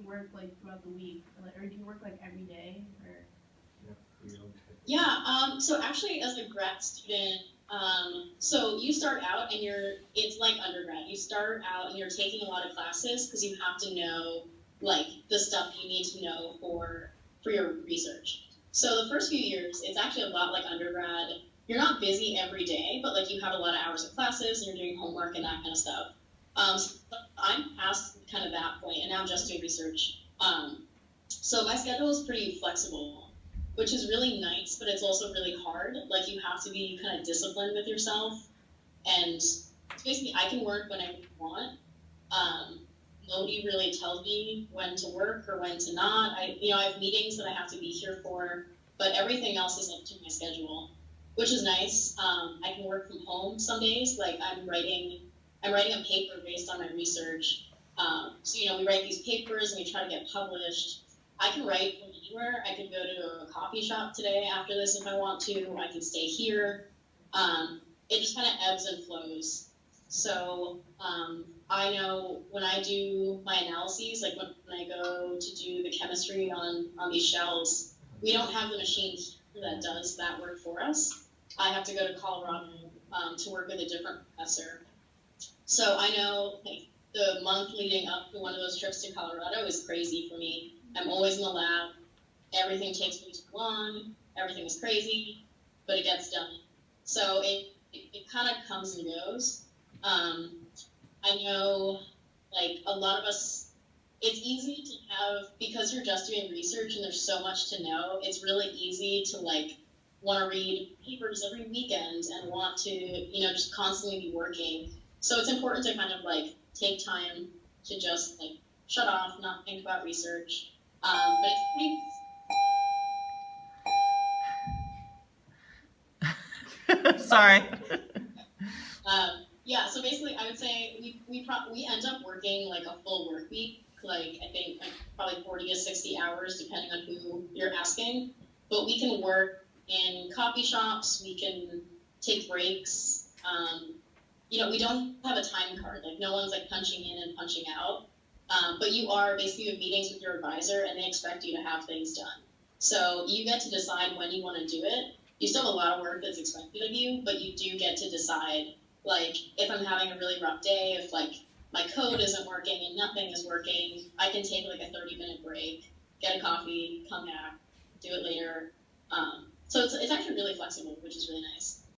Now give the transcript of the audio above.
work like throughout the week, or do you work like every day, or? Yeah, so actually as a grad student, so you start out and it's like undergrad. You start out and you're taking a lot of classes because you have to know like the stuff you need to know for your research. So the first few years, it's actually a lot like undergrad. You're not busy every day, but like you have a lot of hours of classes and you're doing homework and that kind of stuff. So I'm past kind of that point and now I'm just doing research. So my schedule is pretty flexible, which is really nice, but it's also really hard. Like you have to be kind of disciplined with yourself, and basically I can work when I want. Nobody really tells me when to work or when to not. I have meetings that I have to be here for, but everything else is up to my schedule, which is nice. I can work from home some days. Like I'm writing a paper based on my research. So we write these papers and we try to get published. I can write from anywhere. I could go to a coffee shop today after this if I want to. I can stay here. It just kind of ebbs and flows. So I know when I do my analyses, like when I go to do the chemistry on these shells, we don't have the machine that does that work for us. I have to go to Colorado to work with a different professor. So I know the month leading up to one of those trips to Colorado is crazy for me. I'm always in the lab. Everything takes me too long. Everything is crazy, but it gets done. So it kind of comes and goes. I know, like, a lot of us, it's easy to have, because you're just doing research and there's so much to know, it's really easy to, like, want to read papers every weekend and want to, just constantly be working. So it's important to kind of, like, take time to just, like, shut off, not think about research. But it's pretty... Sorry. Yeah, so basically I would say we end up working like a full work week, like I think like probably 40 to 60 hours depending on who you're asking. But we can work in coffee shops, we can take breaks. We don't have a time card, like no one's like punching in and punching out. But you are basically in meetings with your advisor and they expect you to have things done. So you get to decide when you want to do it. You still have a lot of work that's expected of you, but you do get to decide, like, if I'm having a really rough day, if, like, my code isn't working and nothing is working, I can take, like, a 30-minute break, get a coffee, come back, do it later. So it's actually really flexible, which is really nice.